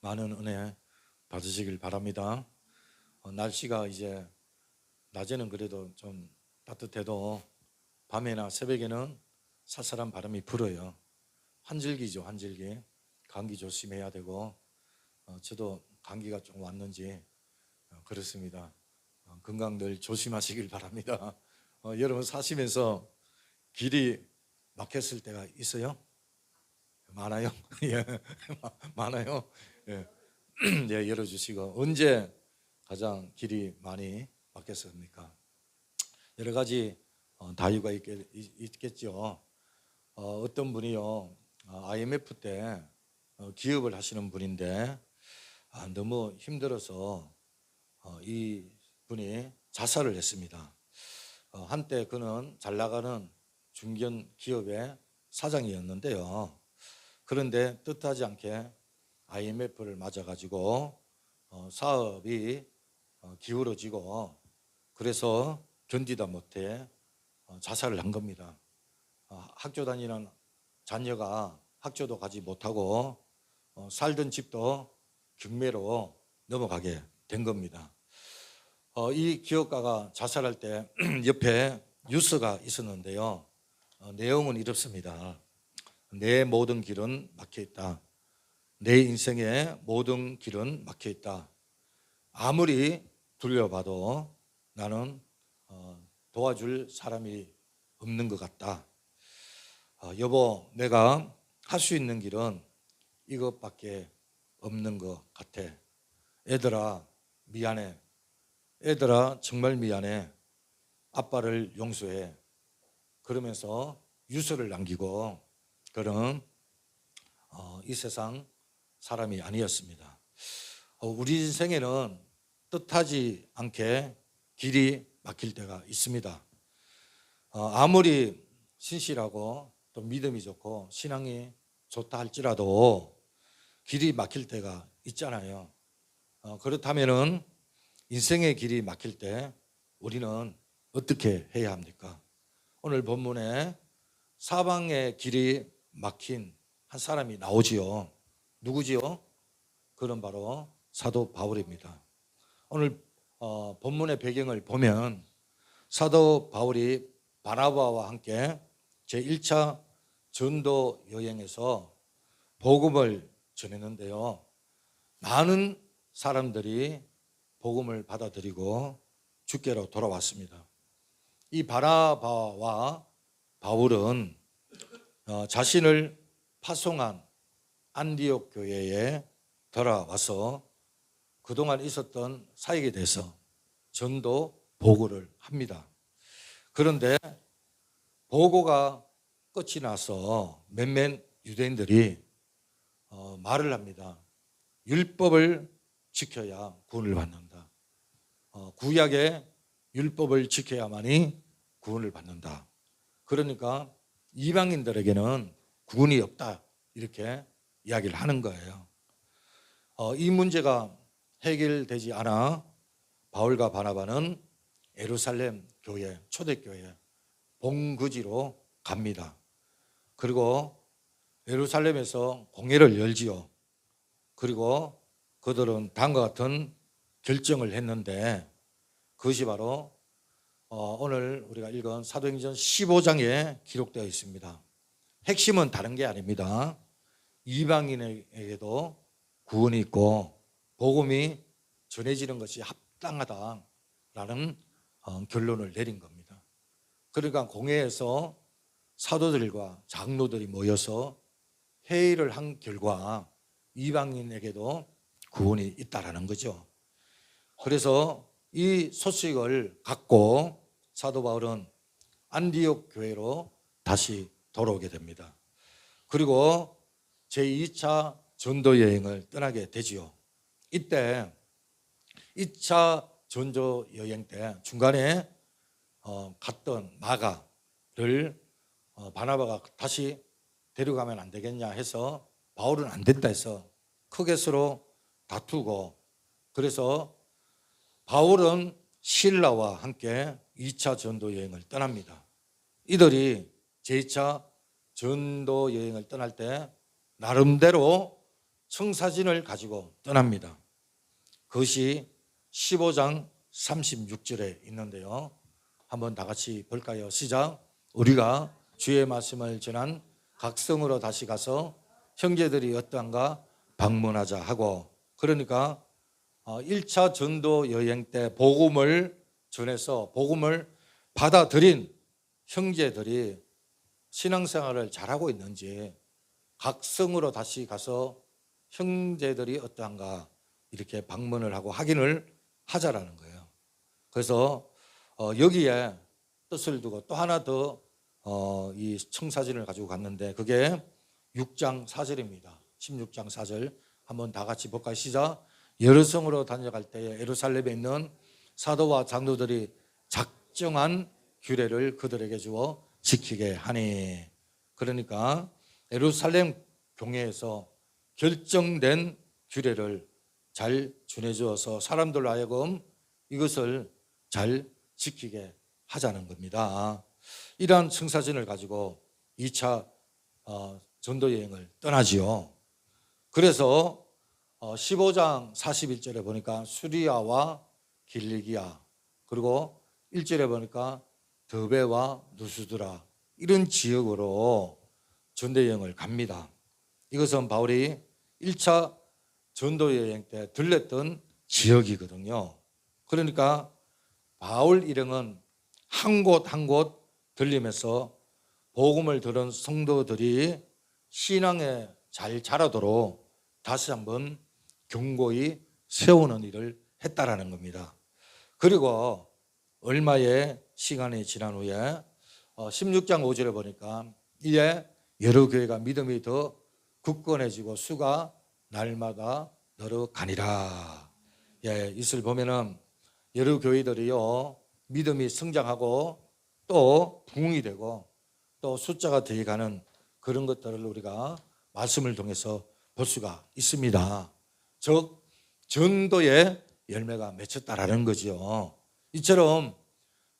많은 은혜 받으시길 바랍니다. 날씨가 이제 낮에는 그래도 좀 따뜻해도 밤에나 새벽에는 쌀쌀한 바람이 불어요. 환절기죠, 환절기. 감기 조심해야 되고 저도 감기가 좀 왔는지 그렇습니다. 건강 늘 조심하시길 바랍니다. 여러분 사시면서 길이 막혔을 때가 있어요? 많아요? 예, 많아요. 예. 네, 열어주시고 언제 가장 길이 많이 막혔습니까? 여러 가지 다유가 있겠죠. 어떤 분이요, IMF 때 기업을 하시는 분인데 너무 힘들어서 이 분이 자살을 했습니다. 한때 그는 잘 나가는 중견 기업의 사장이었는데요. 그런데 뜻하지 않게 IMF를 맞아가지고 사업이 기울어지고 그래서 견디다 못해 자살을 한 겁니다. 학교 다니는 자녀가 학교도 가지 못하고 살던 집도 경매로 넘어가게 된 겁니다. 이 기업가가 자살할 때 옆에 뉴스가 있었는데요. 내용은 이렇습니다. 내 모든 길은 막혀 있다. 내 인생의 모든 길은 막혀 있다. 아무리 둘러봐도 나는 도와줄 사람이 없는 것 같다. 여보, 내가 할 수 있는 길은 이것밖에 없는 것 같아. 애들아, 미안해. 애들아, 정말 미안해. 아빠를 용서해. 그러면서 유서를 남기고 그는 이 세상 사람이 아니었습니다. 우리 인생에는 뜻하지 않게 길이 막힐 때가 있습니다. 아무리 신실하고 또 믿음이 좋고 신앙이 좋다 할지라도 길이 막힐 때가 있잖아요. 그렇다면은 인생의 길이 막힐 때 우리는 어떻게 해야 합니까? 오늘 본문에 사방의 길이 막힌 한 사람이 나오지요. 누구지요? 그는 바로 사도 바울입니다. 오늘 본문의 배경을 보면 사도 바울이 바나바와 함께 제1차 전도 여행에서 복음을 전했는데요. 많은 사람들이 복음을 받아들이고 주께로 돌아왔습니다. 이 바나바와 바울은 자신을 파송한 안디옥 교회에 돌아와서 그동안 있었던 사역에 대해서 전도 보고를 합니다. 그런데 보고가 끝이 나서 몇몇 유대인들이 말을 합니다. 율법을 지켜야 구원을 받는다. 구약의 율법을 지켜야만이 구원을 받는다. 그러니까 이방인들에게는 구원이 없다. 이렇게 이야기를 하는 거예요. 이 문제가 해결되지 않아 바울과 바나바는 예루살렘 교회, 초대교회 본거지로 갑니다. 그리고 예루살렘에서 공회를 열지요. 그리고 그들은 다음과 같은 결정을 했는데 그것이 바로 오늘 우리가 읽은 사도행전 15장에 기록되어 있습니다. 핵심은 다른 게 아닙니다. 이방인에게도 구원이 있고 복음이 전해지는 것이 합당하다라는 결론을 내린 겁니다. 그러니까 공회에서 사도들과 장로들이 모여서 회의를 한 결과 이방인에게도 구원이 있다라는 거죠. 그래서 이 소식을 갖고 사도 바울은 안디옥 교회로 다시 돌아오게 됩니다. 그리고 제2차 전도 여행을 떠나게 되지요. 이때 2차 전도 여행 때 중간에 갔던 마가를 바나바가 다시 데려가면 안 되겠냐 해서 바울은 안 된다 해서 크게 서로 다투고 그래서 바울은 실라와 함께 2차 전도 여행을 떠납니다. 이들이 제2차 전도 여행을 떠날 때 나름대로 청사진을 가지고 떠납니다. 그것이 15장 36절에 있는데요. 한번 다 같이 볼까요? 시작. 우리가 주의 말씀을 전한 각 성으로 다시 가서 형제들이 어떠한가 방문하자 하고, 그러니까 1차 전도 여행 때 복음을 전해서 복음을 받아들인 형제들이 신앙생활을 잘하고 있는지 각 성으로 다시 가서 형제들이 어떠한가 이렇게 방문을 하고 확인을 하자라는 거예요. 그래서 여기에 뜻을 두고 또 하나 더 이 청사진을 가지고 갔는데 그게 6장 4절입니다. 16장 4절 한번 다 같이 볼까요? 시작. 여러 성으로 다녀갈 때에 예루살렘에 있는 사도와 장로들이 작정한 규례를 그들에게 주어 지키게 하니, 그러니까 예루살렘 교회에서 결정된 규례를 잘 전해주어서 사람들로 하여금 이것을 잘 지키게 하자는 겁니다. 이러한 청사진을 가지고 2차 전도 여행을 떠나지요. 그래서 15장 41절에 보니까 수리아와 길리기아, 그리고 1절에 보니까 더베와 누스드라, 이런 지역으로 전도 여행을 갑니다. 이것은 바울이 1차 전도 여행 때 들렸던 지역이거든요. 그러니까 바울 일행은 한 곳 한 곳 들리면서 복음을 들은 성도들이 신앙에 잘 자라도록 다시 한번 견고히 세우는 일을 했다라는 겁니다. 그리고 얼마의 시간이 지난 후에 16장 5절에 보니까 이에 여러 교회가 믿음이 더 굳건해지고 수가 날마다 늘어가니라. 이것을 보면은 여러 교회들이요 믿음이 성장하고 또 부흥이 되고 또 숫자가 되어가는 그런 것들을 우리가 말씀을 통해서 볼 수가 있습니다. 즉 전도의 열매가 맺혔다라는 거죠. 이처럼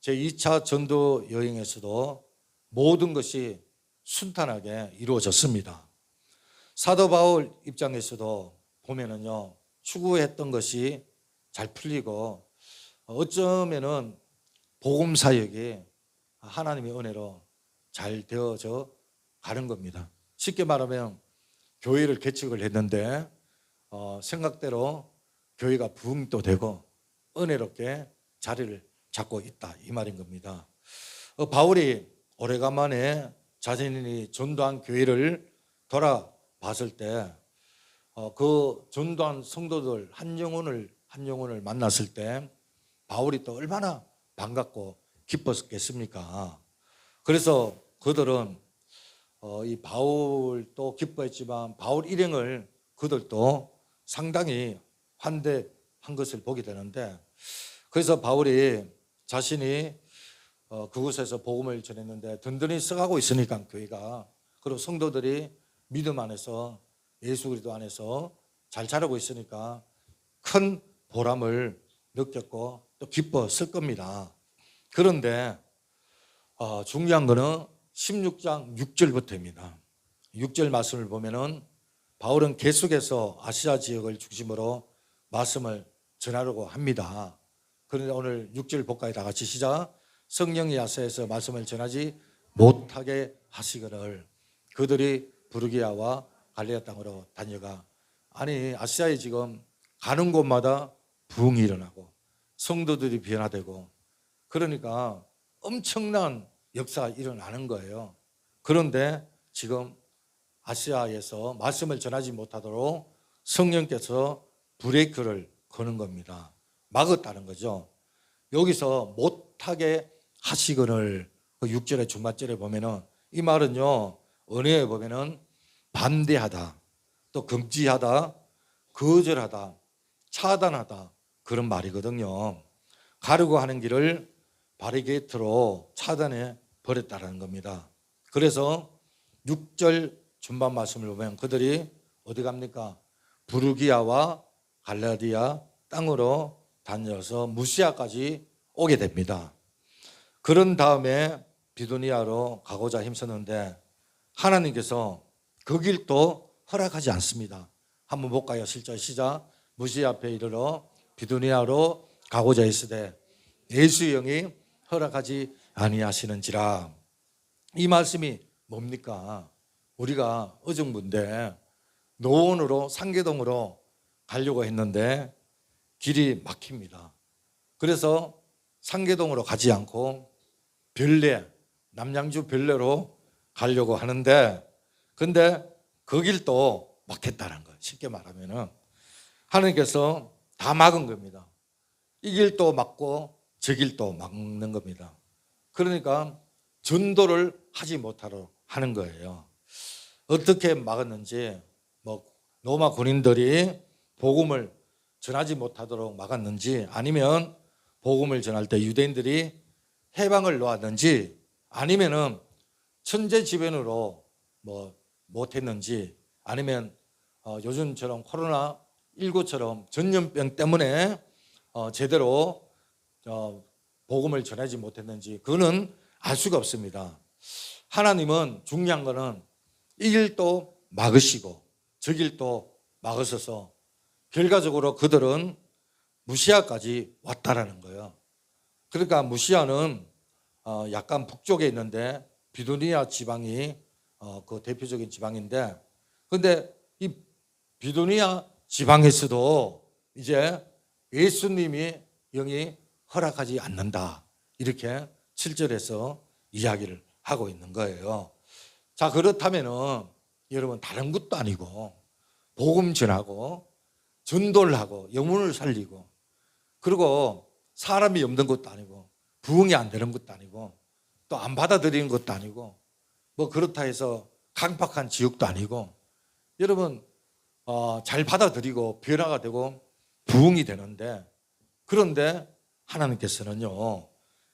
제2차 전도 여행에서도 모든 것이 순탄하게 이루어졌습니다. 사도 바울 입장에서도 보면은요 추구했던 것이 잘 풀리고 어쩌면은 복음 사역이 하나님의 은혜로 잘 되어져 가는 겁니다. 쉽게 말하면 교회를 개척을 했는데 생각대로 교회가 부흥도 되고 은혜롭게 자리를 잡고 있다 이 말인 겁니다. 바울이 오래간만에 자신이 전도한 교회를 돌아봤을 때 그 전도한 성도들 한 영혼을 만났을 때 바울이 또 얼마나 반갑고 기뻤겠습니까? 그래서 그들은 이 바울도 기뻐했지만 바울 일행을 그들도 상당히 환대한 것을 보게 되는데, 그래서 바울이 자신이 그곳에서 복음을 전했는데 든든히 써가고 있으니까 교회가, 그리고 성도들이 믿음 안에서 예수 그리스도 안에서 잘 자라고 있으니까 큰 보람을 느꼈고 또 기뻤을 겁니다. 그런데 중요한 거는 16장 6절부터입니다. 6절 말씀을 보면은 바울은 계속해서 아시아 지역을 중심으로 말씀을 전하려고 합니다. 그런데 오늘 6절 볼까요? 다 같이 시작. 성령이 아시아에서 말씀을 전하지 못하게 하시거늘 그들이 부르기아와 갈레아 땅으로 다녀가. 아니 아시아에 지금 가는 곳마다 부흥이 일어나고 성도들이 변화되고 그러니까 엄청난 역사가 일어나는 거예요. 그런데 지금 아시아에서 말씀을 전하지 못하도록 성령께서 브레이크를 거는 겁니다. 막았다는 거죠. 여기서 못하게 하시거늘 그 6절의 중반절에 보면은 이 말은요 은혜에 보면은 반대하다, 또 금지하다, 거절하다, 차단하다 그런 말이거든요. 가려고 하는 길을 바리게이트로 차단해 버렸다는 겁니다. 그래서 6절 중반 말씀을 보면 그들이 어디 갑니까? 부르기아와 갈라디아 땅으로 다녀서 무시아까지 오게 됩니다. 그런 다음에 비두니아로 가고자 힘썼는데 하나님께서 그 길도 허락하지 않습니다. 한번 볼까요? 실제 시작. 무시 앞에 이르러 비두니아로 가고자 했으되 예수 영이 허락하지 아니하시는지라. 이 말씀이 뭡니까? 우리가 의정부인데 노원으로 상계동으로 가려고 했는데 길이 막힙니다. 그래서 상계동으로 가지 않고 별내, 남양주 별내로 가려고 하는데 근데 그 길도 막혔다는 거예요. 쉽게 말하면은 하나님께서 다 막은 겁니다. 이 길도 막고 저 길도 막는 겁니다. 그러니까 전도를 하지 못하도록 하는 거예요. 어떻게 막았는지 로마 군인들이 복음을 전하지 못하도록 막았는지 아니면 복음을 전할 때 유대인들이 해방을 놓았는지 아니면은 천재지변으로 못했는지 아니면 요즘처럼 코로나19처럼 전염병 때문에 제대로 복음을 전하지 못했는지 그거는 알 수가 없습니다. 하나님은 중요한 거는 이 길도 막으시고 저 길도 막으셔서 결과적으로 그들은 무시아까지 왔다라는 거예요. 그러니까 무시아는 약간 북쪽에 있는데 비두니아 지방이 그 대표적인 지방인데 근데 이 비두니아 지방에서도 이제 예수님이 영이 허락하지 않는다 이렇게 7절에서 이야기를 하고 있는 거예요. 자, 그렇다면은 여러분 다른 것도 아니고 복음 전하고 전도를 하고 영혼을 살리고 그리고 사람이 없는 것도 아니고 부흥이 안 되는 것도 아니고 또 안 받아들이는 것도 아니고 그렇다 해서 강팍한 지역도 아니고 여러분 잘 받아들이고 변화가 되고 부흥이 되는데 그런데 하나님께서는요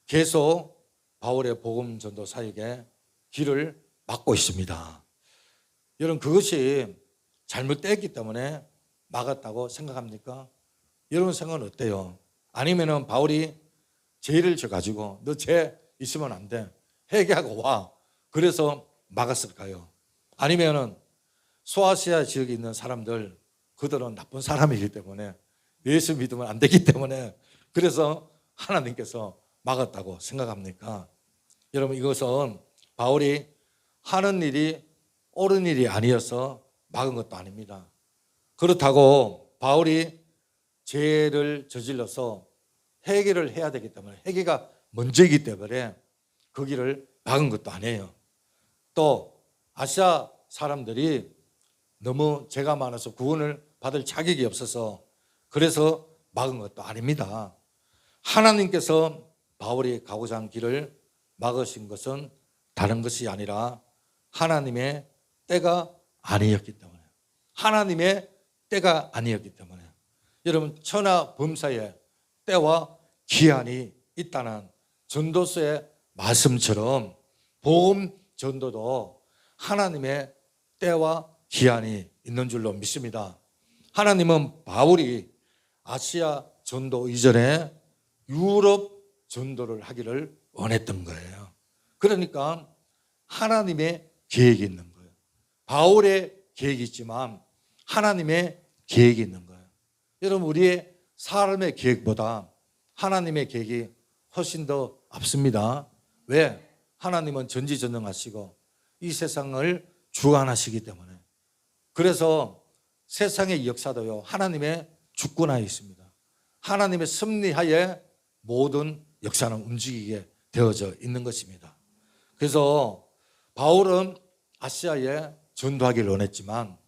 계속 바울의 복음 전도 사역에 길을 막고 있습니다. 여러분 그것이 잘못됐기 때문에 막았다고 생각합니까? 여러분 생각은 어때요? 아니면은 바울이 죄를 져가지고 너 죄 있으면 안 돼 회개하고 와 그래서 막았을까요? 아니면은 소아시아 지역에 있는 사람들 그들은 나쁜 사람이기 때문에 예수 믿으면 안 되기 때문에 그래서 하나님께서 막았다고 생각합니까? 여러분 이것은 바울이 하는 일이 옳은 일이 아니어서 막은 것도 아닙니다. 그렇다고 바울이 죄를 저질러서 회개를 해야 되기 때문에 회개가 먼저이기 때문에 그 길을 막은 것도 아니에요. 또 아시아 사람들이 너무 죄가 많아서 구원을 받을 자격이 없어서 그래서 막은 것도 아닙니다. 하나님께서 바울이 가고자 한 길을 막으신 것은 다른 것이 아니라 하나님의 때가 아니었기 때문에 하나님의 때가 아니었기 때문에 여러분 천하 범사에 때와 기한이 있다는 전도서의 말씀처럼 복음 전도도 하나님의 때와 기한이 있는 줄로 믿습니다. 하나님은 바울이 아시아 전도 이전에 유럽 전도를 하기를 원했던 거예요. 그러니까 하나님의 계획이 있는 거예요. 바울의 계획이 있지만 하나님의 계획이 있는 거예요. 여러분 우리의 사람의 계획보다 하나님의 계획이 훨씬 더 앞섭니다. 왜? 하나님은 전지전능하시고 이 세상을 주관하시기 때문에 그래서 세상의 역사도요 하나님의 주권하에 있습니다. 하나님의 섭리하에 모든 역사는 움직이게 되어져 있는 것입니다. 그래서 바울은 아시아에 전도하기를 원했지만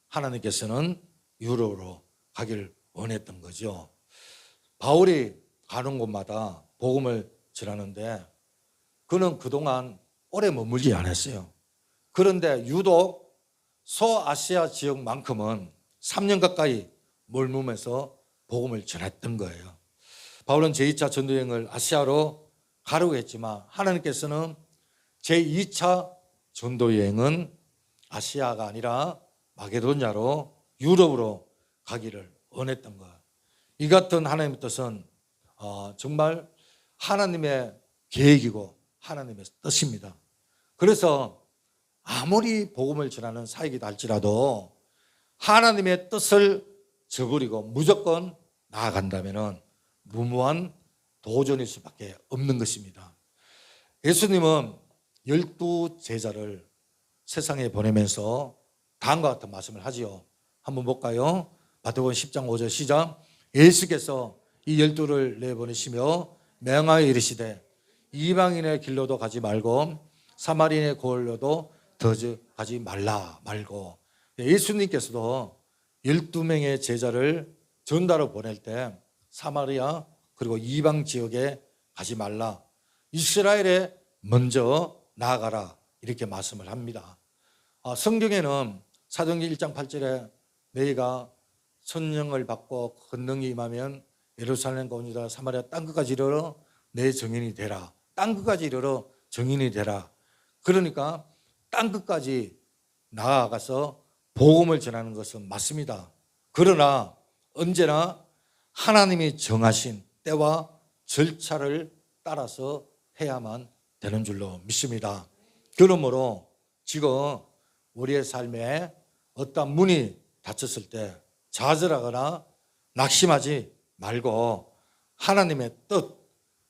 하나님께서는 유럽으로 가기를 원했던 거죠. 바울이 가는 곳마다 복음을 전하는데 그는 그동안 오래 머물지 않았어요. 그런데 유독 소아시아 지역만큼은 3년 가까이 머물면서 복음을 전했던 거예요. 바울은 제2차 전도여행을 아시아로 가려고 했지만 하나님께서는 제2차 전도여행은 아시아가 아니라 마게도냐로 유럽으로 가기를 원했던 거예요. 이 같은 하나님의 뜻은 정말 하나님의 계획이고 하나님의 뜻입니다. 그래서 아무리 복음을 전하는 사역이다 할지라도 하나님의 뜻을 저버리고 무조건 나아간다면 무모한 도전일 수밖에 없는 것입니다. 예수님은 12제자를 세상에 보내면서 다음과 같은 말씀을 하지요. 한번 볼까요? 마태복음 10장 5절 시작. 예수께서 이 12를 내보내시며 명하여 이르시되 이방인의 길로도 가지 말고 사마리아인의 골로도 가지 말고. 예수님께서도 12명의 제자를 전달로 보낼 때 사마리아 그리고 이방 지역에 가지 말라, 이스라엘에 먼저 나아가라, 이렇게 말씀을 합니다. 성경에는 사도행전 1장 8절에 너희가 성령을 받고 권능이 임하면 예루살렘과 온 유다 사마리아 땅끝까지 이르러 내 증인이 되라. 땅끝까지 이르러 증인이 되라. 그러니까 땅끝까지 나아가서 복음을 전하는 것은 맞습니다. 그러나 언제나 하나님이 정하신 때와 절차를 따라서 해야만 되는 줄로 믿습니다. 그러므로 지금 우리의 삶에 어떤 문이 닫혔을 때 좌절하거나 낙심하지 말고 하나님의 뜻,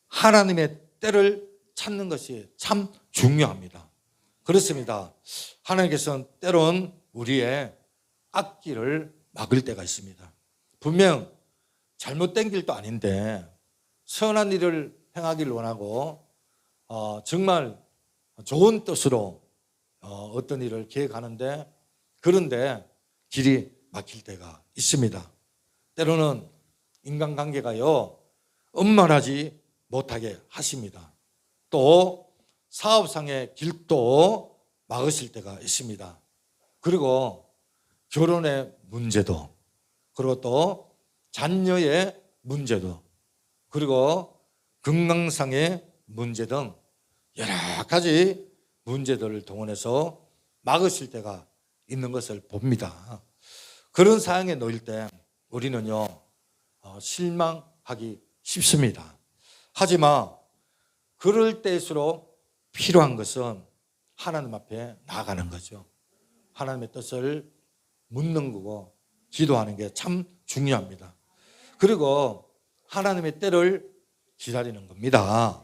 하나님의 때를 찾는 것이 참 중요합니다. 그렇습니다. 하나님께서는 때론 우리의 앞길을 막을 때가 있습니다. 분명 잘못된 길도 아닌데 선한 일을 행하기를 원하고 정말 좋은 뜻으로 어떤 일을 계획하는데 그런데 길이 막힐 때가 있습니다. 때로는 인간관계가요 원만하지 못하게 하십니다. 또 사업상의 길도 막으실 때가 있습니다. 그리고 결혼의 문제도, 그리고 또 자녀의 문제도, 그리고 건강상의 문제 등 여러 가지 문제들을 동원해서 막으실 때가 있는 것을 봅니다. 그런 상황에 놓일 때 우리는요 실망하기 쉽습니다. 하지만 그럴 때일수록 필요한 것은 하나님 앞에 나아가는 거죠. 하나님의 뜻을 묻는 거고 기도하는 게 참 중요합니다. 그리고 하나님의 때를 기다리는 겁니다.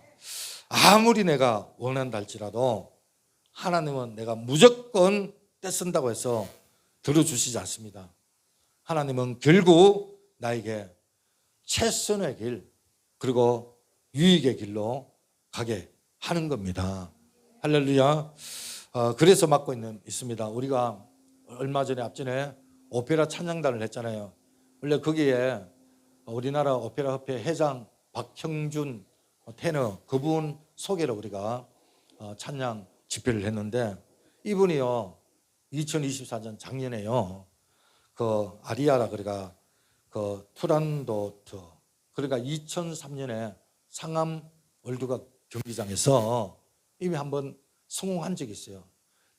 아무리 내가 원한다 할지라도 하나님은 내가 무조건 때 쓴다고 해서 들어주시지 않습니다. 하나님은 결국 나에게 최선의 길 그리고 유익의 길로 가게 하는 겁니다. 할렐루야. 그래서 맡고 있습니다. 우리가 얼마 전에 앞전에 오페라 찬양단을 했잖아요. 원래 거기에 우리나라 오페라 협회 회장 박형준 테너 그분 소개로 우리가 찬양 집회를 했는데 이분이요 2024년 작년에요 그 아리아라 그러니까 그 투란도트 그러니까 2003년에 상암 월드컵 경기장에서 이미 한번 성공한 적이 있어요.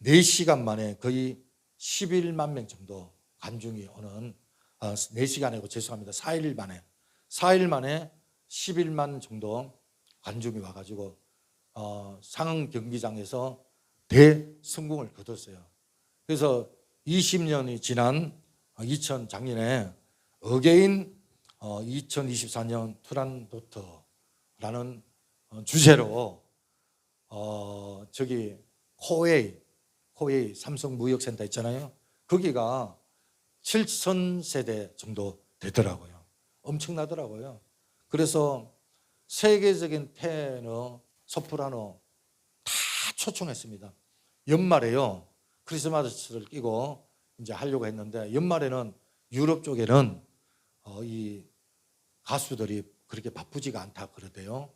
4시간 만에 거의 11만 명 정도 관중이 오는 4시간 아니고 죄송합니다. 4일 만에 11만 정도 관중이 와가지고 상암 경기장에서 대성공을 거뒀어요. 그래서 20년이 지난 작년에 어게인 2024년 투란도트라는 주제로 저기 코웨이 삼성무역센터 있잖아요. 거기가 7,000세대 정도 되더라고요. 엄청나더라고요. 그래서 세계적인 테너, 소프라노 다 초청했습니다. 연말에요. 크리스마스를 끼고 이제 하려고 했는데 연말에는 유럽 쪽에는 이 가수들이 그렇게 바쁘지가 않다 그러대요.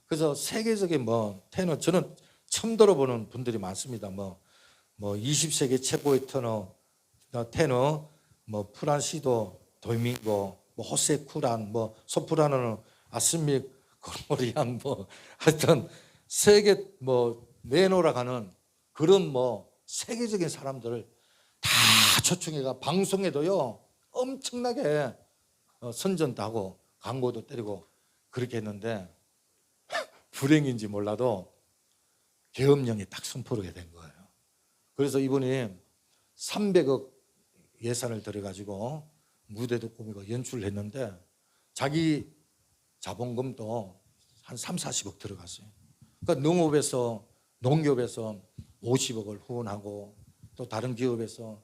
그래서 세계적인 테너 저는 처음 들어보는 분들이 많습니다. 20세기 최고의 테너 프란시도 도밍고 호세 쿠란 소프라노는 아스믹 고르리안 하여튼 세계 내노라 가는 그런 세계적인 사람들을 다 초청해가 방송에도요 엄청나게 선전도 하고 광고도 때리고 그렇게 했는데 불행인지 몰라도 계엄령이 딱 선포하게 된 거예요. 그래서 이분이 300억 예산을 들여가지고 무대도 꾸미고 연출을 했는데 자기 자본금도 한 3, 40억 들어갔어요. 그러니까 농협에서 50억을 후원하고 또 다른 기업에서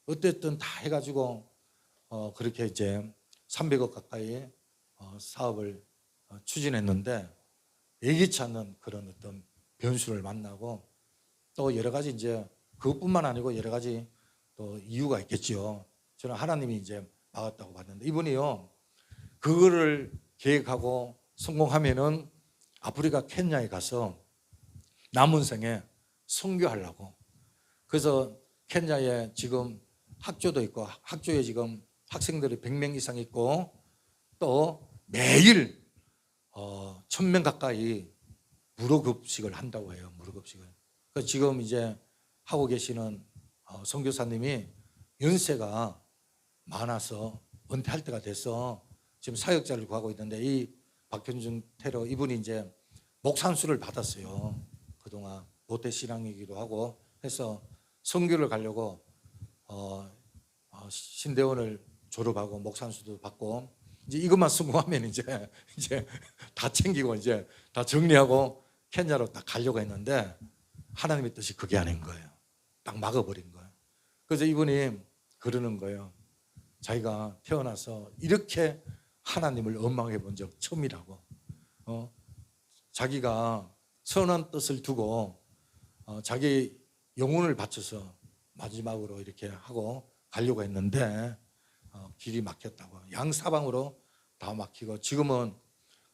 어쨌든 다 해가지고 그렇게 이제 300억 가까이 사업을 추진했는데 예기치 않는 그런 어떤 변수를 만나고 또 여러 가지 이제 그것뿐만 아니고 여러 가지 또 이유가 있겠지요. 저는 하나님이 이제 막았다고 봤는데 이분이요 그거를 계획하고 성공하면은 아프리카 케냐에 가서 남은 생에 선교하려고. 그래서 케냐에 지금 학교도 있고 학교에 지금 학생들이 100명 이상 있고 또 매일 1000명 가까이 무료급식을 한다고 해요. 무료급식을. 그래서 지금 이제 하고 계시는 선교사님이 연세가 많아서 은퇴할 때가 돼서 지금 사역자를 구하고 있는데 이 박현준 테러 이분이 이제 목산수를 받았어요. 그동안 모태신앙이기도 하고 해서 선교를 가려고 신대원을 졸업하고 목산수도 받고 이제 이것만 성공하면 이제 다 챙기고 이제 다 정리하고 케냐로 딱 가려고 했는데 하나님의 뜻이 그게 아닌 거예요. 딱 막아버린 거예요. 그래서 이분이 그러는 거예요. 자기가 태어나서 이렇게 하나님을 원망해 본 적 처음이라고. 자기가 선한 뜻을 두고 자기 영혼을 바쳐서 마지막으로 이렇게 하고 가려고 했는데 길이 막혔다고. 양사방으로 다 막히고 지금은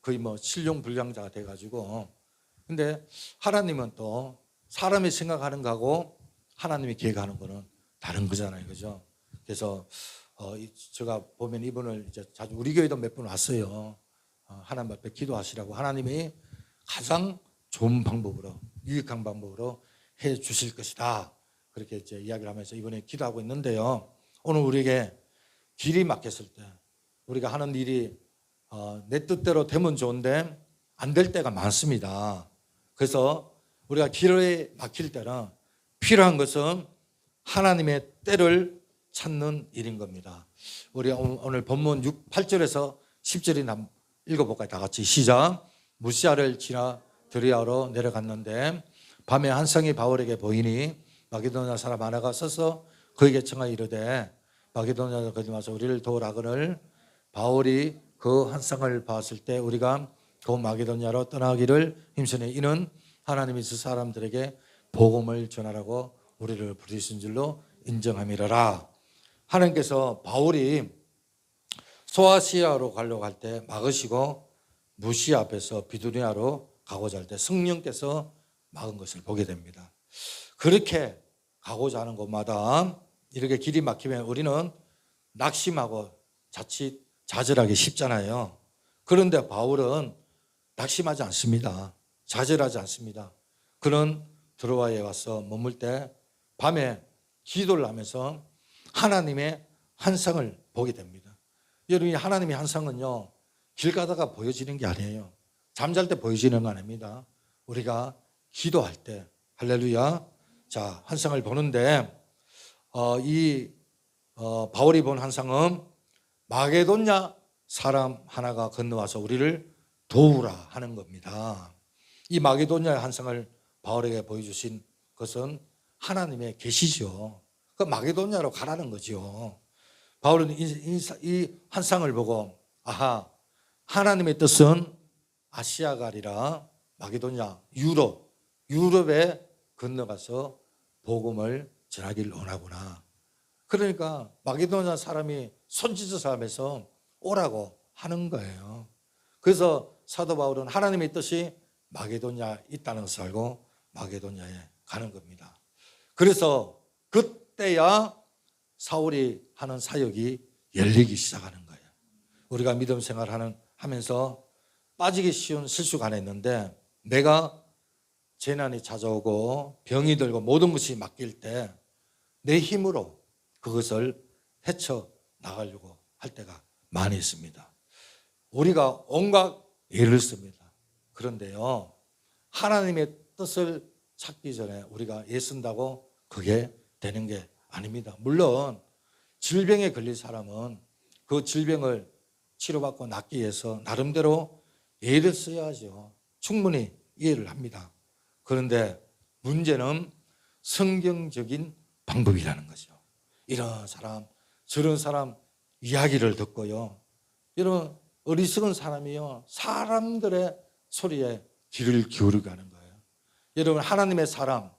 거의 뭐 실용불량자가 돼가지고. 근데 하나님은 또 사람이 생각하는 거하고 하나님이 계획하는 거는 다른 거잖아요, 그죠? 그래서 제가 보면 이분을 이제 자주 우리 교회도 몇 번 왔어요. 하나님 앞에 기도하시라고 하나님이 가장 좋은 방법으로 유익한 방법으로 해 주실 것이다. 그렇게 이제 이야기를 하면서 이번에 기도하고 있는데요. 오늘 우리에게 길이 막혔을 때 우리가 하는 일이 내 뜻대로 되면 좋은데 안 될 때가 많습니다. 그래서 우리가 길에 막힐 때는 필요한 것은 하나님의 때를 찾는 일인 겁니다. 우리 오늘 본문 8절에서 10절이 읽어볼까요? 다 같이 시작. 무시아를 지나 드리아로 내려갔는데 밤에 한 성이 바울에게 보이니 마게도냐 사람 하나가 서서 그에게 청하여 이르되 마게도냐로 거기 와서 우리를 도우라거늘. 바울이 그 한 성을 봤을 때 우리가 그 마게도냐로 떠나기를 힘쓰니 이는 하나님이 그 사람들에게 복음을 전하라고 우리를 부르신 줄로 인정함이라라. 하나님께서 바울이 소아시아로 가려고 할 때 막으시고 무시아 앞에서 비두니아로 가고자 할 때 성령께서 막은 것을 보게 됩니다. 그렇게 가고자 하는 곳마다 이렇게 길이 막히면 우리는 낙심하고 자칫 좌절하기 쉽잖아요. 그런데 바울은 낙심하지 않습니다. 좌절하지 않습니다. 그는 드로아에 와서 머물 때 밤에 기도를 하면서 하나님의 환상을 보게 됩니다. 여러분이 하나님의 환상은요 길 가다가 보여지는 게 아니에요. 잠잘 때 보여지는 거 아닙니다. 우리가 기도할 때 할렐루야. 자, 환상을 보는데 바울이 본 환상은 마게도냐 사람 하나가 건너와서 우리를 도우라 하는 겁니다. 이 마게도냐의 환상을 바울에게 보여주신 것은 하나님의 계시죠. 그 마게도냐로 가라는 거죠. 바울은 이 환상을 보고 아하, 하나님의 뜻은 아시아가 아니라 마게도냐, 유럽에 건너가서 복음을 전하기를 원하구나. 그러니까 마게도냐 사람이 손짓을 하면서 오라고 하는 거예요. 그래서 사도 바울은 하나님의 뜻이 마게도냐에 있다는 것을 알고 마게도냐에 가는 겁니다. 그래서 그때야 사울이 하는 사역이 열리기 시작하는 거예요. 우리가 믿음 생활을 하면서 빠지기 쉬운 실수가 하나 있는데 내가 재난이 찾아오고 병이 들고 모든 것이 맡길 때 내 힘으로 그것을 헤쳐나가려고 할 때가 많이 있습니다. 우리가 온갖 예를 씁니다. 그런데요 하나님의 뜻을 찾기 전에 우리가 애쓴다고 그게 되는 게 아닙니다. 물론 질병에 걸린 사람은 그 질병을 치료받고 낫기 위해서 나름대로 예를 써야죠. 충분히 이해를 합니다. 그런데 문제는 성경적인 방법이라는 거죠. 이런 사람 저런 사람 이야기를 듣고요, 이런 어리석은 사람이요, 사람들의 소리에 귀를 기울이고 하는 거예요. 여러분, 하나님의 사람,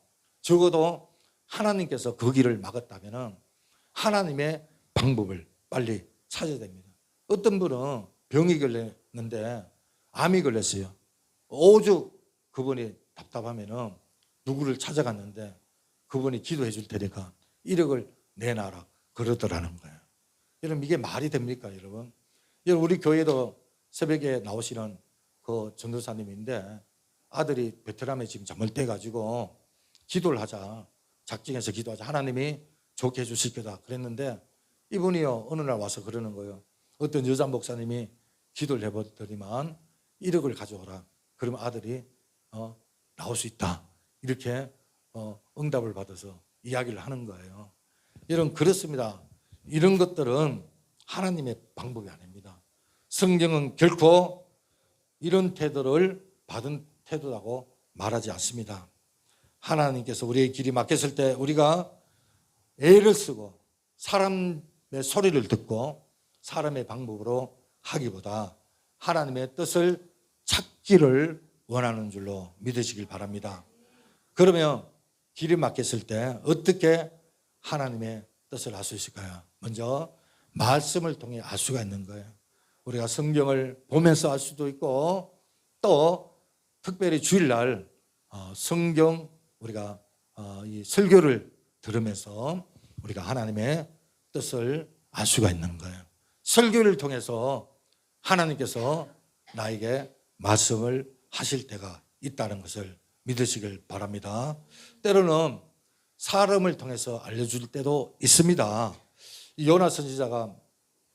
적어도 하나님께서 그 길을 막았다면 하나님의 방법을 빨리 찾아야 됩니다. 어떤 분은 병이 걸렸는데, 암이 걸렸어요. 오죽 그분이 답답하면 누구를 찾아갔는데 그분이 기도해 줄 테니까 1억을 내놔라 그러더라는 거예요. 여러분, 이게 말이 됩니까, 여러분? 여러분, 우리 교회도 새벽에 나오시는 그 전도사님인데 아들이 베트남에 지금 잘못돼가지고 기도를 하자, 작정해서 기도하자, 하나님이 좋게 해주실 거다 그랬는데, 이분이요 어느 날 와서 그러는 거예요. 어떤 여자 목사님이 기도를 해보더니만 1억을 가져오라. 그러면 아들이 나올 수 있다. 이렇게 응답을 받아서 이야기를 하는 거예요. 여러분, 그렇습니다. 이런 것들은 하나님의 방법이 아닙니다. 성경은 결코 이런 태도를 받은 태도라고 말하지 않습니다. 하나님께서 우리의 길이 막혔을 때 우리가 애를 쓰고 사람의 소리를 듣고 사람의 방법으로 하기보다 하나님의 뜻을 찾기를 원하는 줄로 믿으시길 바랍니다. 그러면 길이 막혔을 때 어떻게 하나님의 뜻을 알 수 있을까요? 먼저 말씀을 통해 알 수가 있는 거예요. 우리가 성경을 보면서 알 수도 있고, 또 특별히 주일날 성경 우리가 이 설교를 들으면서 우리가 하나님의 뜻을 알 수가 있는 거예요. 설교를 통해서 하나님께서 나에게 말씀을 하실 때가 있다는 것을 믿으시길 바랍니다. 때로는 사람을 통해서 알려줄 때도 있습니다. 요나 선지자가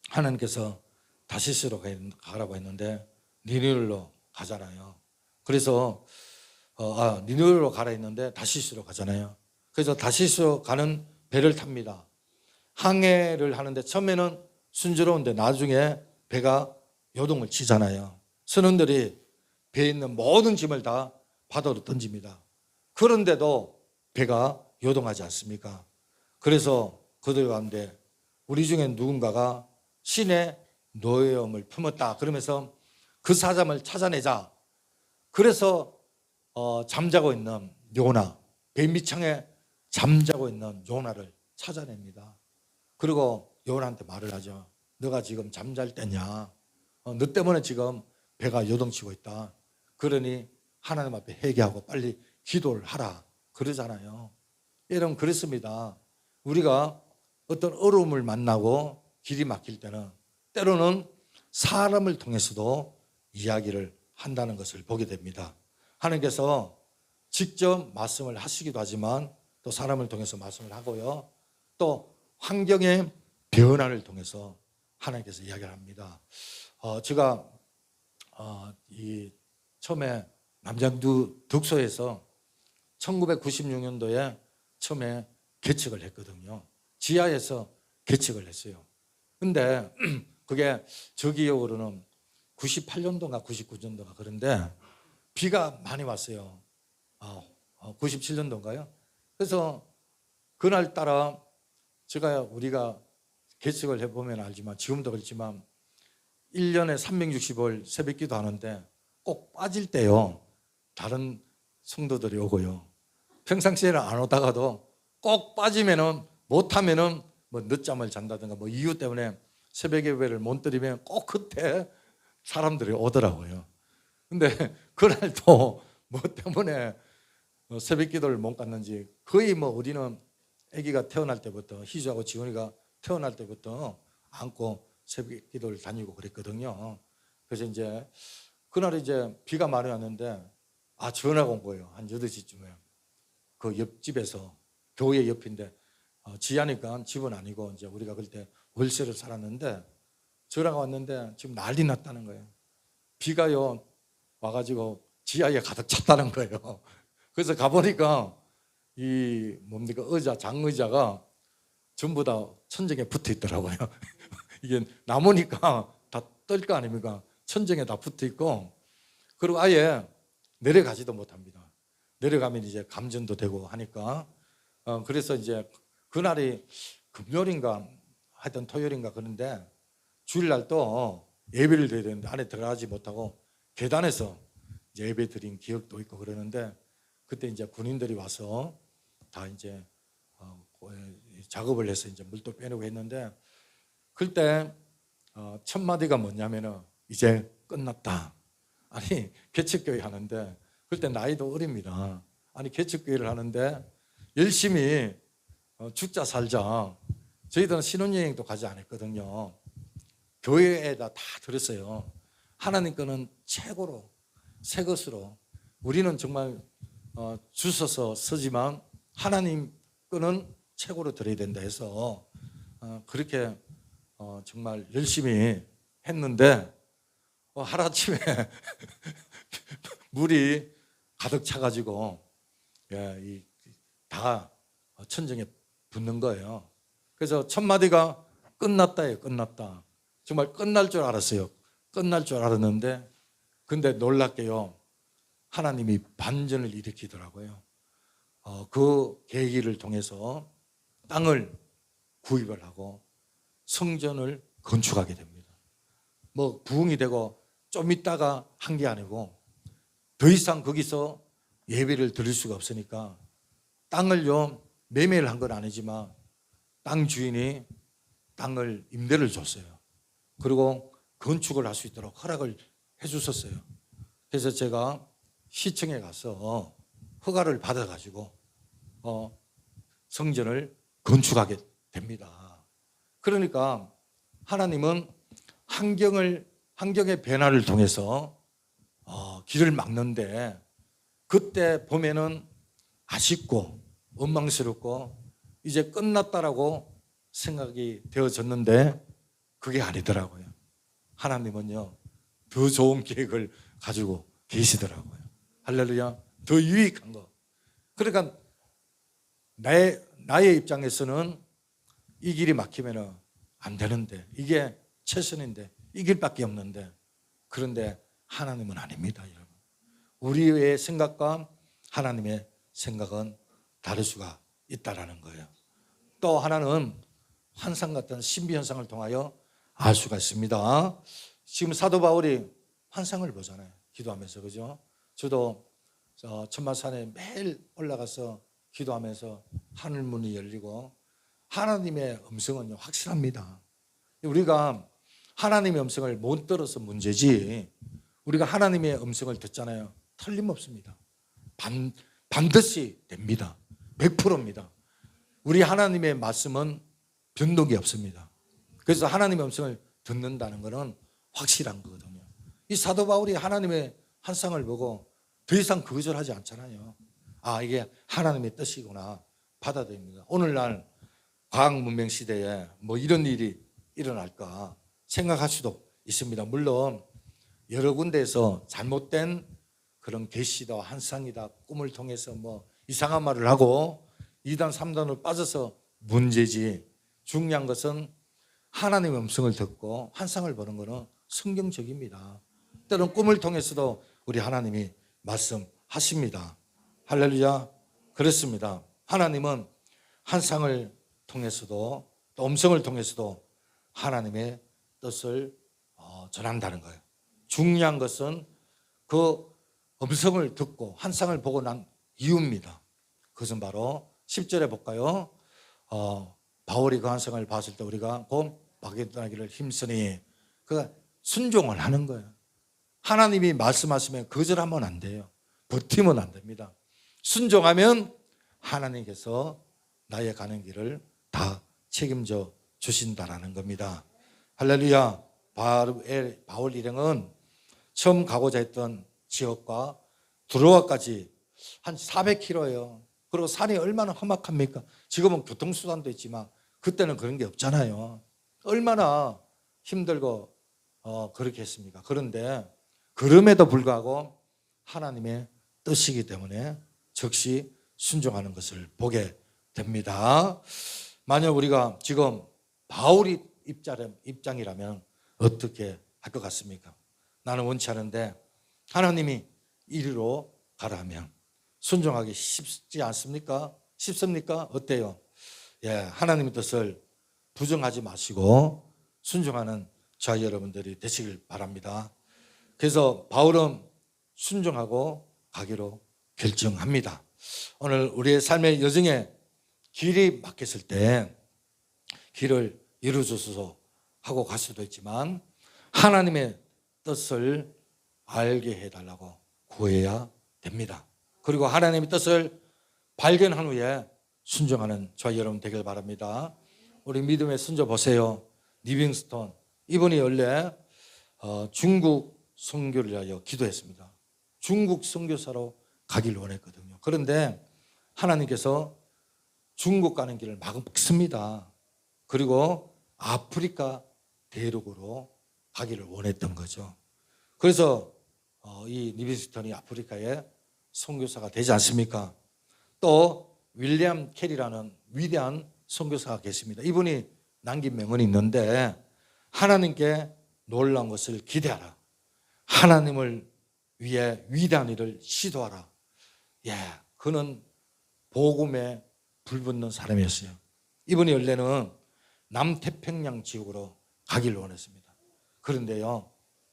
하나님께서 다시스로 가라고 했는데 니느웨로 가잖아요. 그래서 니느웨로 가라 했는데 다시스로 가잖아요. 그래서 다시스로 가는 배를 탑니다. 항해를 하는데 처음에는 순조로운데 나중에 배가 요동을 치잖아요. 선원들이 배에 있는 모든 짐을 다 바다로 던집니다. 그런데도 배가 요동하지 않습니까? 그래서 그들 가운데 우리 중에 누군가가 신의 노여움을 품었다 그러면서 그 사람을 찾아내자. 그래서 잠자고 있는 요나, 배 밑창에 잠자고 있는 요나를 찾아냅니다. 그리고 요나한테 말을 하죠. 너가 지금 잠잘 때냐? 너 때문에 지금 배가 요동치고 있다. 그러니 하나님 앞에 회개하고 빨리 기도를 하라 그러잖아요. 여러분, 그렇습니다. 우리가 어떤 어려움을 만나고 길이 막힐 때는 때로는 사람을 통해서도 이야기를 한다는 것을 보게 됩니다. 하나님께서 직접 말씀을 하시기도 하지만 또 사람을 통해서 말씀을 하고요, 또 환경의 변화를 통해서 하나님께서 이야기를 합니다. 제가 이 처음에 남장두 덕소에서 1996년도에 처음에 개척을 했거든요. 지하에서 개척을 했어요. 근데 그게 저 기억으로는 98년도인가 99년도인가 그런데 비가 많이 왔어요. 97년도인가요? 그래서 그날따라 우리가 개척을 해보면 알지만 지금도 그렇지만 1년에 365일 새벽기도 하는데 꼭 빠질 때요 다른 성도들이 오고요, 평상시에는 안 오다가도 꼭 빠지면은 못하면은 뭐 늦잠을 잔다든가 뭐 이유 때문에 새벽 예배를 못 드리면 꼭 그때 사람들이 오더라고요. 근데 그날도 뭐 때문에 새벽 기도를 못 갔는지 거의 뭐 우리는 아기가 태어날 때부터, 희주하고 지훈이가 태어날 때부터 안고 새벽 기도를 다니고 그랬거든요. 그래서 이제 그날 이제 비가 많이 왔는데 전화가 온 거예요. 한 8시쯤에. 그 옆집에서, 교회 옆인데 지하니까 집은 아니고 이제 우리가 그때 월세를 살았는데 전화가 왔는데 지금 난리 났다는 거예요. 비가요 와가지고 지하에 가득 찼다는 거예요. 그래서 가보니까 이 뭡니까 장의자가 전부 다 천정에 붙어 있더라고요. 이게 나무니까 다 뜰 거 아닙니까? 천정에 다 붙어 있고, 그리고 아예 내려가지도 못합니다. 내려가면 이제 감전도 되고 하니까, 그래서 이제 그날이 금요일인가 하여튼 토요일인가 그런데 주일날 또 예배를 드려야 되는데 안에 들어가지 못하고 계단에서 이제 예배 드린 기억도 있고 그러는데, 그때 이제 군인들이 와서 다 이제 작업을 해서 이제 물도 빼내고 했는데, 그때 첫 마디가 뭐냐면은 이제 끝났다. 아니 개척교회 하는데, 그때 나이도 어립니다. 아니 개척교회를 하는데 열심히 죽자 살자. 저희들은 신혼여행도 가지 않았거든요. 교회에다 다 들었어요. 하나님 거는 최고로 새 것으로, 우리는 정말 주셔서 쓰지만 하나님 거는 최고로 드려야 된다 해서 그렇게 정말 열심히 했는데, 하루아침에 물이 가득 차가지고 다 천정에 붙는 거예요. 그래서 첫 마디가 끝났다예요. 끝났다. 정말 끝날 줄 알았어요. 끝날 줄 알았는데, 근데 놀랍게요, 하나님이 반전을 일으키더라고요. 그 계기를 통해서 땅을 구입을 하고 성전을 건축하게 됩니다. 뭐 부흥이 되고 좀 있다가 한 게 아니고, 더 이상 거기서 예배를 드릴 수가 없으니까 땅을요 매매를 한 건 아니지만 땅 주인이 땅을 임대를 줬어요. 그리고 건축을 할 수 있도록 허락을 해 주셨어요. 그래서 제가 시청에 가서 허가를 받아가지고 성전을 건축하게 됩니다. 그러니까 하나님은 환경의 변화를 통해서 길을 막는데, 그때 보면은 아쉽고 원망스럽고 이제 끝났다라고 생각이 되어졌는데 그게 아니더라고요. 하나님은요 더 좋은 계획을 가지고 계시더라고요. 할렐루야. 더 유익한 거. 그러니까 나의 입장에서는 이 길이 막히면 안 되는데, 이게 최선인데, 이 길밖에 없는데, 그런데 하나님은 아닙니다, 여러분. 우리의 생각과 하나님의 생각은 다를 수가 있다라는 거예요. 또 하나는 환상 같은 신비 현상을 통하여 알 수가 있습니다. 지금 사도 바울이 환상을 보잖아요, 기도하면서. 그죠? 저도 천마산에 매일 올라가서 기도하면서 하늘 문이 열리고, 하나님의 음성은요 확실합니다. 우리가 하나님의 음성을 못 들어서 문제지, 우리가 하나님의 음성을 듣잖아요, 틀림없습니다. 반드시 됩니다. 100%입니다. 우리 하나님의 말씀은 변동이 없습니다. 그래서 하나님의 음성을 듣는다는 것은 확실한 거거든요. 이 사도 바울이 하나님의 환상을 보고 더 이상 거절하지 않잖아요. 이게 하나님의 뜻이구나 받아들입니다. 오늘날 과학 문명 시대에 뭐 이런 일이 일어날까 생각할 수도 있습니다. 물론 여러 군데에서 잘못된 그런 계시다, 환상이다, 꿈을 통해서 뭐 이상한 말을 하고 2단, 3단으로 빠져서 문제지, 중요한 것은 하나님의 음성을 듣고 환상을 보는 것은 성경적입니다. 때로는 꿈을 통해서도 우리 하나님이 말씀하십니다. 할렐루야. 그렇습니다. 하나님은 환상을 통해서도 또 음성을 통해서도 하나님의 뜻을 전한다는 거예요. 중요한 것은 그 음성을 듣고 환상을 보고 난 이유입니다. 그것은 바로 10절에 볼까요? 바울이 그 환상을 봤을 때 우리가 곧 마게도나기를 힘쓰니, 그 순종을 하는 거예요. 하나님이 말씀하시면 거절하면 안 돼요. 버티면 안 됩니다. 순종하면 하나님께서 나의 가는 길을 다 책임져 주신다라는 겁니다. 할렐루야. 바울 일행은 처음 가고자 했던 지역과 두로아까지 한 400km예요. 그리고 산이 얼마나 험악합니까? 지금은 교통수단도 있지만 그때는 그런 게 없잖아요. 얼마나 힘들고 그렇게 했습니까? 그런데 그럼에도 불구하고 하나님의 뜻이기 때문에 즉시 순종하는 것을 보게 됩니다. 만약 우리가 지금 바울이 입장이라면 어떻게 할 것 같습니까? 나는 원치 않은데 하나님이 이리로 가라 하면 순종하기 쉽지 않습니까? 쉽습니까? 어때요? 예, 하나님의 뜻을 부정하지 마시고 순종하는 저와 여러분들이 되시길 바랍니다. 그래서 바울은 순종하고 가기로 결정합니다. 오늘 우리의 삶의 여정에 길이 막혔을 때 길을 열어주소서 하고 갈 수도 있지만 하나님의 뜻을 알게 해달라고 구해야 됩니다. 그리고 하나님의 뜻을 발견한 후에 순종하는 저와 여러분 되길 바랍니다. 우리 믿음의 순조 보세요. 리빙스톤 이분이 원래 중국 선교를 위하여 기도했습니다. 중국 선교사로 가기를 원했거든요. 그런데 하나님께서 중국 가는 길을 막습니다. 그리고 아프리카 대륙으로 가기를 원했던 거죠. 그래서 이 리빙스턴이 아프리카의 선교사가 되지 않습니까? 또 윌리엄 캐리라는 위대한 선교사가 계십니다. 이분이 남긴 명언이 있는데 하나님께 놀라운 것을 기대하라. 하나님을 위해 위대한 일을 시도하라. 예, 그는 복음에 불붙는 사람이었어요. 이분이 원래는 남태평양 지역으로 가기를 원했습니다. 그런데요,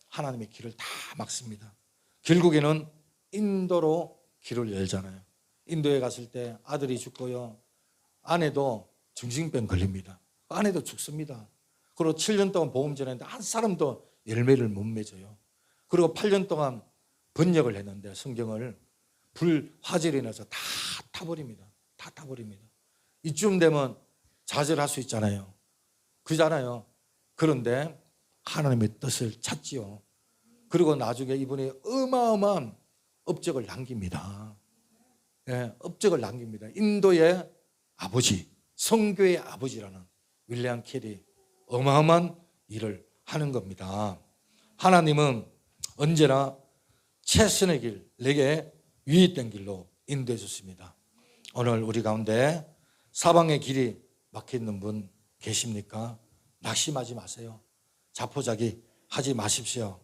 하나님의 길을 다 막습니다. 결국에는 인도로 길을 열잖아요. 인도에 갔을 때 아들이 죽고요, 아내도 정신병 걸립니다. 아내도 죽습니다. 그리고 7년 동안 복음 전했는데 한 사람도 열매를 못 맺어요. 그리고 8년 동안 번역을 했는데 성경을 화재로 인해서 다 타버립니다. 다 타버립니다. 이쯤 되면 좌절할 수 있잖아요. 그잖아요. 그런데 하나님의 뜻을 찾지요. 그리고 나중에 이분이 어마어마한 업적을 남깁니다. 예, 업적을 남깁니다. 인도의 아버지, 선교의 아버지라는 윌리엄 캐리, 어마어마한 일을 하는 겁니다. 하나님은 언제나 최선의 길, 내게 유익된 길로 인도해 주십니다. 오늘 우리 가운데 사방의 길이 막혀있는 분 계십니까? 낙심하지 마세요. 자포자기 하지 마십시오.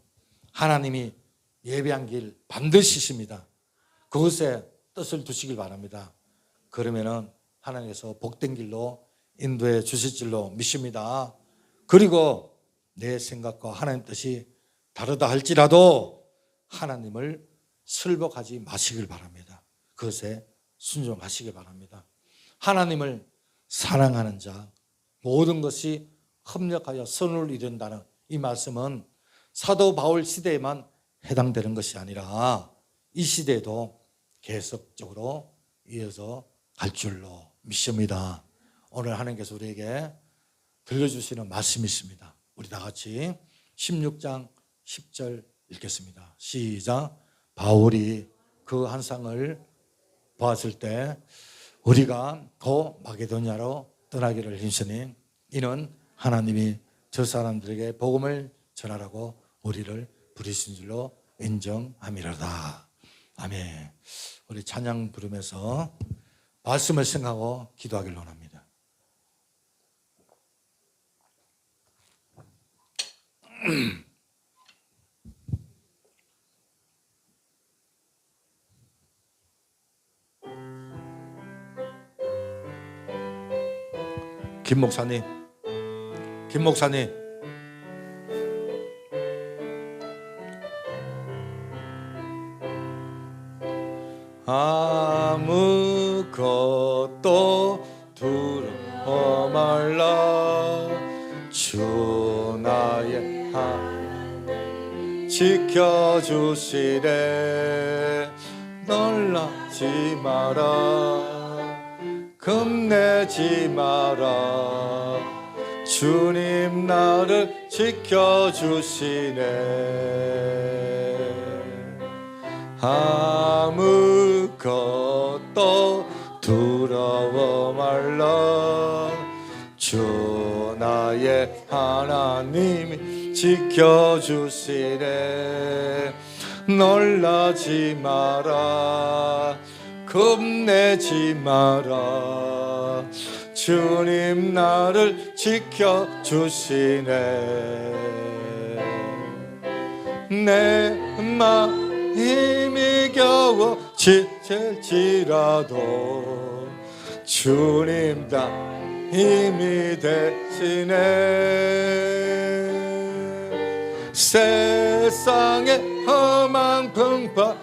하나님이 예배한 길 반드시 있습니다. 그것에 뜻을 두시길 바랍니다. 그러면은 하나님께서 복된 길로 인도해 주실 줄로 믿습니다. 그리고 내 생각과 하나님 뜻이 다르다 할지라도 하나님을 슬벅하지 마시길 바랍니다. 그것에 순종하시길 바랍니다. 하나님을 사랑하는 자 모든 것이 협력하여 선을 이룬다는 이 말씀은 사도 바울 시대에만 해당되는 것이 아니라 이 시대에도 계속적으로 이어서 갈 줄로 믿습니다. 오늘 하나님께서 우리에게 들려주시는 말씀이 있습니다. 우리 다 같이 16장 10절 읽겠습니다. 시작. 바울이 그 환상을 보았을 때 우리가 곧 마게도냐로 떠나기를 힘쓰니 이는 하나님이 저 사람들에게 복음을 전하라고 우리를 부르신 줄로 인정함이로다. 아멘. 우리 찬양 부르면서 말씀을 생각하고 기도하기를 원합니다. 김 목사님, 아무것도 두려워 말라. 주 나의 하나님 지켜주시래. 놀라지 마라. 겁내지 마라. 주님 나를 지켜주시네. 아무것도 두려워 말라. 주 나의 하나님이 지켜주시네. 놀라지 마라. 겁내지 마라. 주님 나를 지켜주시네. 내 마음이 겨워 지칠지라도 주님 다 힘이 되시네. 세상의 험한 풍파